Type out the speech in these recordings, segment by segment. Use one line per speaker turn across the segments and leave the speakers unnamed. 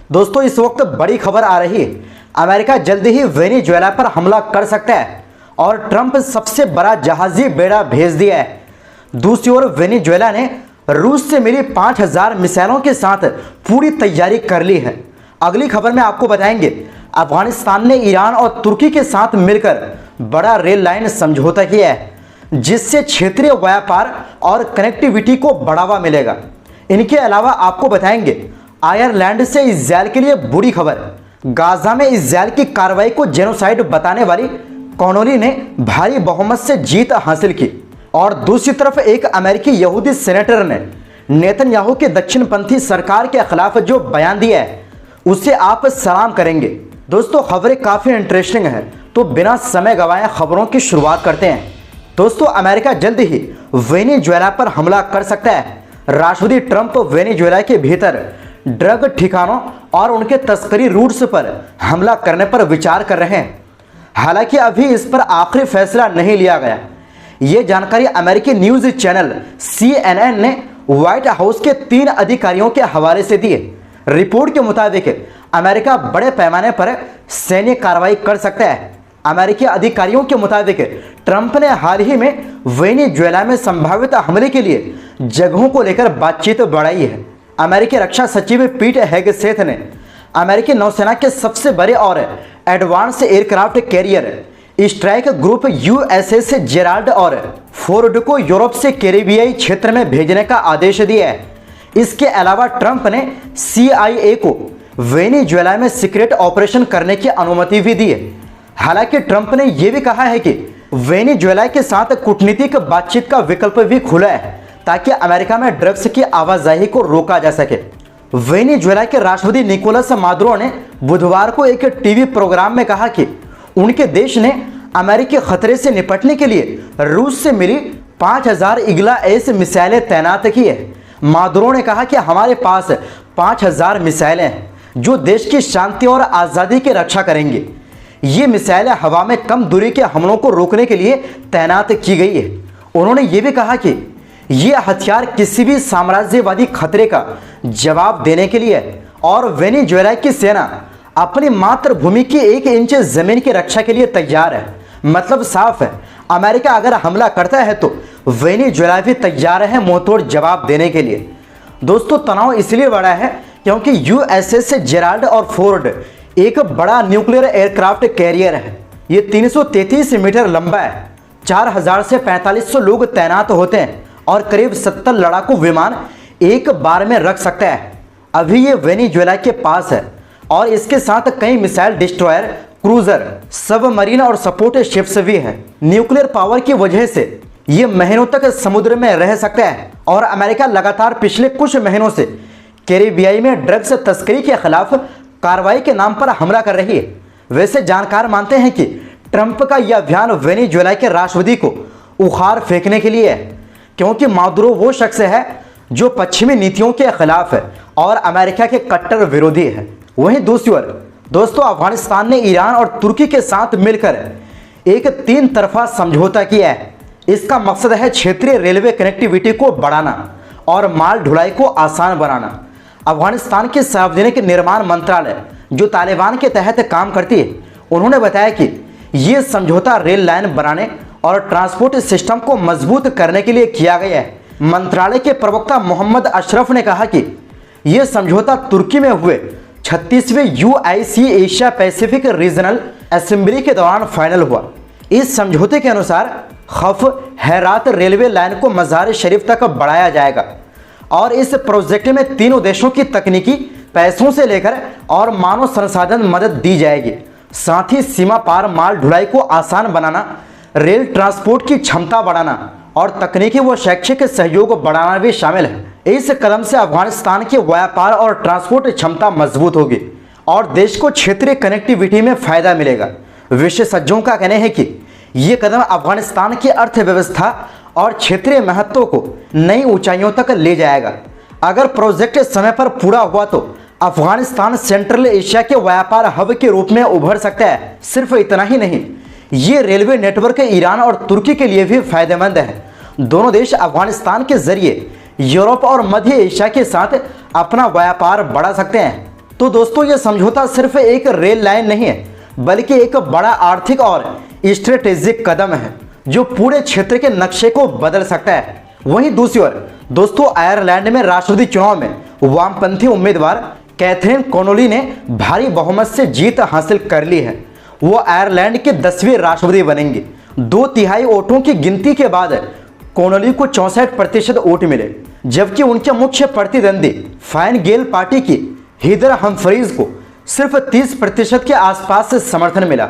दोस्तों इस वक्त बड़ी खबर आ रही है। अमेरिका जल्दी ही वेनेजुएला पर हमला कर सकता है और ट्रंप सबसे बड़ा जहाजी बेड़ा भेज दिया है। दूसरी ओर वेनेजुएला ने रूस से मिली 5000 मिसाइलों के साथ पूरी तैयारी कर ली है। अगली खबर में आपको बताएंगे अफगानिस्तान ने ईरान और तुर्की के साथ मिलकर बड़ा रेल लाइन समझौता किया है, जिससे क्षेत्रीय व्यापार और कनेक्टिविटी को बढ़ावा मिलेगा। इनके अलावा आपको बताएंगे आयरलैंड से इजरायल के लिए बुरी खबर। गाजा में इजरायल की कार्रवाई को जेनोसाइड बताने वाली कॉनोली ने भारी बहुमत से जीत हासिल की। और दूसरी तरफ एक अमेरिकी यहूदी सेनेटर ने नेतन्याहू के दक्षिणपंथी सरकार के खिलाफ जो बयान दिया है उसे आप सलाम करेंगे। दोस्तों खबरें काफ़ी इंटरेस्टिंग है, तो बिना समय गंवाए खबरों की शुरुआत करते हैं। दोस्तों अमेरिका जल्द ही वेनेजुएला पर हमला कर सकता है। राष्ट्रपति ट्रंप वेनेजुएला के भीतर ड्रग ठिकानों और उनके तस्करी रूट्स पर हमला करने पर विचार कर रहे हैं। हालांकि अभी इस पर आखिरी फैसला नहीं लिया गया। ये जानकारी अमेरिकी न्यूज़ चैनल CNN ने व्हाइट हाउस के 3 अधिकारियों के हवाले से दी है। रिपोर्ट के मुताबिक अमेरिका बड़े पैमाने पर सैन्य कार्रवाई कर सकता है। अमेरिकी अधिकारियों के मुताबिक ट्रंप ने हाल ही में वेनेजुएला में संभावित हमले के लिए जगहों को लेकर बातचीत बढ़ाई है। अमेरिकी रक्षा सचिव पीट हेगसेथ ने अमेरिकी नौसेना के सबसे बड़े और advance aircraft carrier strike group USS Gerald और फोर्ड को यूरोप से कैरिबियाई क्षेत्र में भेजने का आदेश दिया है। इसके अलावा ट्रंप ने CIA को वेनेजुएला में सीक्रेट ऑपरेशन करने की अनुमति भी दी है। हालांकि ट्रंप ने यह भी कहा है कि वेनेजुएला के साथ कूटनीतिक बातचीत का विकल्प भी खुला है ताकि अमेरिका में ड्रग्स की आवाजाही को रोका जा सके। वेनेजुएला के राष्ट्रपति निकोलस मादुरो ने बुधवार को एक टीवी प्रोग्राम में कहा कि उनके देश ने अमेरिकी खतरे से निपटने के लिए रूस से मिली 5000 ईगल एस मिसाइलें तैनात की है। मादुरो ने कहा कि हमारे पास 5000 मिसाइलें हैं जो देश की शांति और आज़ादी की रक्षा करेंगी। ये मिसाइलें हवा में कम दूरी के हमलों को रोकने के लिए तैनात की गई है। उन्होंने ये भी कहा कि ये हथियार किसी भी साम्राज्यवादी खतरे का जवाब देने के लिए और वेनेजुएला की सेना अपनी मातृभूमि की 1 इंच जमीन की रक्षा के लिए तैयार है। मतलब साफ है, अमेरिका अगर हमला करता है तो वेनेजुएला भी तैयार है मुंहतोड़ जवाब देने के लिए। दोस्तों तनाव इसलिए बढ़ा है क्योंकि USS जेराल्ड और फोर्ड एक बड़ा न्यूक्लियर एयरक्राफ्ट कैरियर है। ये 333 मीटर लंबा है, 4000 से 4500 लोग तैनात होते हैं और करीब 70 लड़ाकू विमान एक बार में रख सकता है। अभी ये वेनेजुएला के पास है और इसके साथ कई मिसाइल डिस्ट्रॉयर, क्रूजर, सबमरीन और सपोर्ट शिप्स भी हैं। न्यूक्लियर पावर की वजह से ये महीनों तक समुद्र में रह सकता है और अमेरिका लगातार पिछले कुछ महीनों से कैरिबियाई में ड्रग्स तस्करी के खिलाफ कार्रवाई के नाम पर हमला कर रही है। वैसे जानकार मानते हैं कि ट्रंप का यह अभियान वेनेजुएला के राष्ट्रपति को उखाड़ फेंकने के लिए है, क्योंकि मादुरो वो शख्स है जो पश्चिमी नीतियों के खिलाफ है और अमेरिका के कट्टर विरोधी है। वहीं दूसरी ओर दोस्तों अफगानिस्तान ने ईरान और तुर्की के साथ मिलकर एक 3 तरफा समझौता किया है। इसका मकसद है क्षेत्रीय रेलवे कनेक्टिविटी को बढ़ाना और माल ढुलाई को आसान बनाना। अफगानिस्तान के सार्वजनिक निर्माण मंत्रालय जो तालिबान के तहत काम करती है, उन्होंने बताया कि ये समझौता रेल लाइन बनाने और ट्रांसपोर्ट सिस्टम को मजबूत करने के लिए किया गया है। मंत्रालय के प्रवक्ता मोहम्मद अशरफ ने कहा कि यह समझौता तुर्की में हुए 36वें UIC Asia Pacific regional assembly के दौरान फाइनल हुआ। इस समझौते के अनुसार खफ हेरात रेलवे लाइन को मज़ार शरीफ तक बढ़ाया जाएगा और इस प्रोजेक्ट में तीनों देशों की तकनीकी, पैसों से लेकर और मानव संसाधन मदद दी जाएगी। साथ ही सीमा पार माल ढुलाई को आसान बनाना, रेल ट्रांसपोर्ट की क्षमता बढ़ाना और तकनीकी व शैक्षिक सहयोग बढ़ाना भी शामिल है। इस कदम से अफगानिस्तान के व्यापार और ट्रांसपोर्ट क्षमता मजबूत होगी और देश को क्षेत्रीय कनेक्टिविटी में फायदा मिलेगा। विशेषज्ञों का कहना है कि ये कदम अफगानिस्तान की अर्थव्यवस्था और क्षेत्रीय महत्व को नई ऊंचाइयों तक ले जाएगा। अगर प्रोजेक्ट समय पर पूरा हुआ तो अफगानिस्तान सेंट्रल एशिया के व्यापार हब के रूप में उभर सकता है। सिर्फ इतना ही नहीं, ये रेलवे नेटवर्क ईरान और तुर्की के लिए भी फायदेमंद है। दोनों देश अफगानिस्तान के जरिए यूरोप और मध्य एशिया के साथ अपना व्यापार बढ़ा सकते हैं। तो दोस्तों ये समझौता सिर्फ एक रेल लाइन नहीं है, बल्कि एक बड़ा आर्थिक और स्ट्रेटेजिक कदम है जो पूरे क्षेत्र के नक्शे को बदल सकता है। वहीं दूसरी ओर दोस्तों आयरलैंड में राष्ट्रपति चुनाव में वामपंथी उम्मीदवार कैथरीन कॉनोली ने भारी बहुमत से जीत हासिल कर ली है। वो आयरलैंड के 10वें राष्ट्रपति बनेंगे। 2/3 वोटों की गिनती के बाद कॉनोली को 64% वोट मिले, जबकि उनके मुख्य प्रतिद्वंदी फाइन गेल पार्टी की हीदर हम्फ्रीज को सिर्फ 30% के आसपास से समर्थन मिला।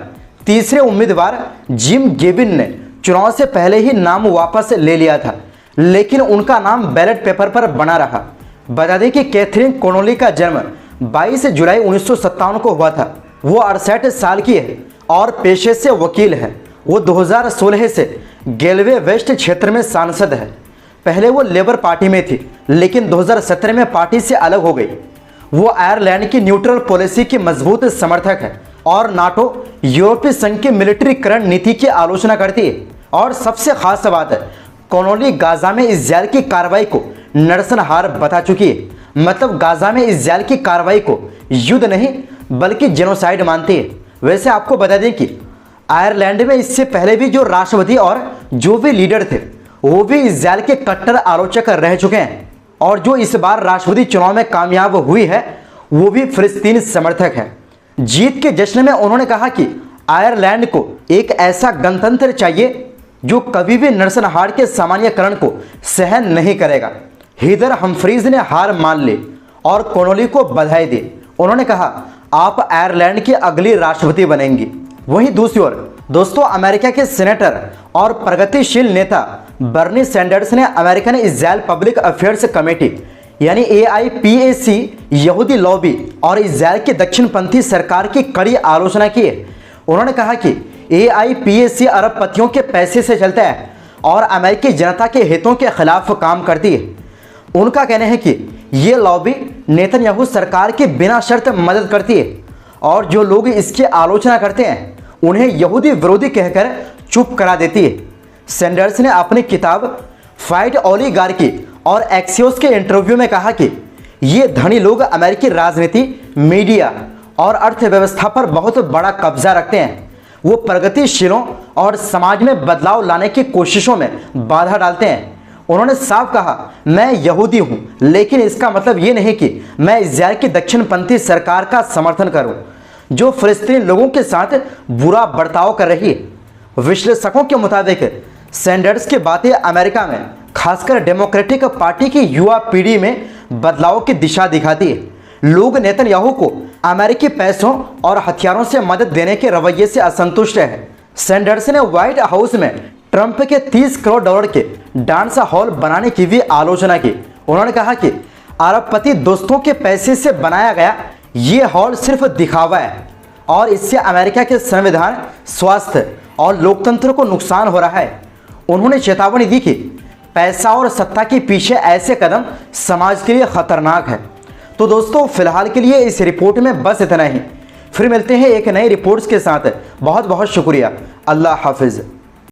तीसरे उम्मीदवार जिम गिबिन ने चुनाव से पहले ही नाम वापस ले लिया था, लेकिन उनका नाम बैलेट पेपर पर बना रहा। बता दें कि कैथरीन कॉनोली का जन्म 22 जुलाई 1957 को हुआ था। वो 68 साल की है और पेशे से वकील है। वो 2016 से गेलवे वेस्ट क्षेत्र में सांसद है। पहले वो लेबर पार्टी में थी, लेकिन 2017 में पार्टी से अलग हो गई। वो आयरलैंड की न्यूट्रल पॉलिसी की मजबूत समर्थक है और नाटो यूरोपीय संघ की मिलिट्रीकरण नीति की आलोचना करती है। और सबसे खास बात है, कॉनोली गाजा में इजरायल की कार्रवाई को नरसंहार बता चुकी है। मतलब गाजा में इजरायल की कार्रवाई को युद्ध नहीं बल्कि जेनोसाइड मानती है। वैसे आपको बता दें कि आयरलैंड में इससे पहले भी जो राष्ट्रपति और जो भी लीडर थे वो भी इजरायल के कट्टर आलोचक रह चुके हैं, और जो इस बार राष्ट्रपति चुनाव में कामयाब हुई है वो भी फिलिस्तीन समर्थक है। जीत के जश्न में उन्होंने कहा कि आयरलैंड को एक ऐसा गणतंत्र चाहिए जो कभी भी नरसंहार के सामान्यकरण को सहन नहीं करेगा। हीदर हम्फ्रीज ने हार मान ली और कॉनोली को बधाई दी। उन्होंने कहा, आप आयरलैंड की अगली राष्ट्रपति बनेंगी। वहीं दूसरी ओर दोस्तों अमेरिका के सेनेटर और प्रगतिशील नेता बर्नी सैंडर्स ने American Israel public affairs committee यानी AIPAC यहूदी लॉबी और इजराइल की दक्षिणपंथी सरकार की कड़ी आलोचना की है। उन्होंने कहा कि AIPAC अरबपतियों के पैसे से चलता है और अमेरिकी जनता के हितों के खिलाफ काम करती है। उनका कहना है कि ये लॉबी नेतन्याहू सरकार की बिना शर्त मदद करती है और जो लोग इसकी आलोचना करते हैं उन्हें यहूदी विरोधी कहकर चुप करा देती है। सैंडर्स ने अपनी किताब फाइट ओलिगार्की और एक्सियोस के इंटरव्यू में कहा कि ये धनी लोग अमेरिकी राजनीति, मीडिया और अर्थव्यवस्था पर बहुत बड़ा कब्जा रखते हैं। वो प्रगतिशीलों और समाज में बदलाव लाने की कोशिशों में बाधा डालते हैं। उन्होंने साफ कहा, मैं यहूदी हूं, लेकिन इसका मतलब ये नहीं कि मैं इजराइल की दक्षिणपंथी सरकार का समर्थन करूं जो फिलिस्तीनी लोगों के साथ बुरा बर्ताव कर रही है। विश्लेषकों के मुताबिक सैंडर्स की बातें अमेरिका में खासकर डेमोक्रेटिक पार्टी की युवा पीढ़ी में बदलाव की दिशा दिखाती है। लोग नेतन्याहू को अमेरिकी पैसों और हथियारों से मदद देने के रवैये से असंतुष्ट है। सैंडर्स ने व्हाइट हाउस में ट्रंप के $30 करोड़ के डांस हॉल बनाने की भी आलोचना की। उन्होंने कहा कि अरबपति दोस्तों के पैसे से बनाया गया ये हॉल सिर्फ दिखावा है और इससे अमेरिका के संविधान, स्वास्थ्य और लोकतंत्र को नुकसान हो रहा है। उन्होंने चेतावनी दी कि पैसा और सत्ता के पीछे ऐसे कदम समाज के लिए खतरनाक है। तो दोस्तों फिलहाल के लिए इस रिपोर्ट में बस इतना ही। फिर मिलते हैं एक नई रिपोर्ट्स के साथ। बहुत बहुत शुक्रिया। अल्लाह हाफिज़।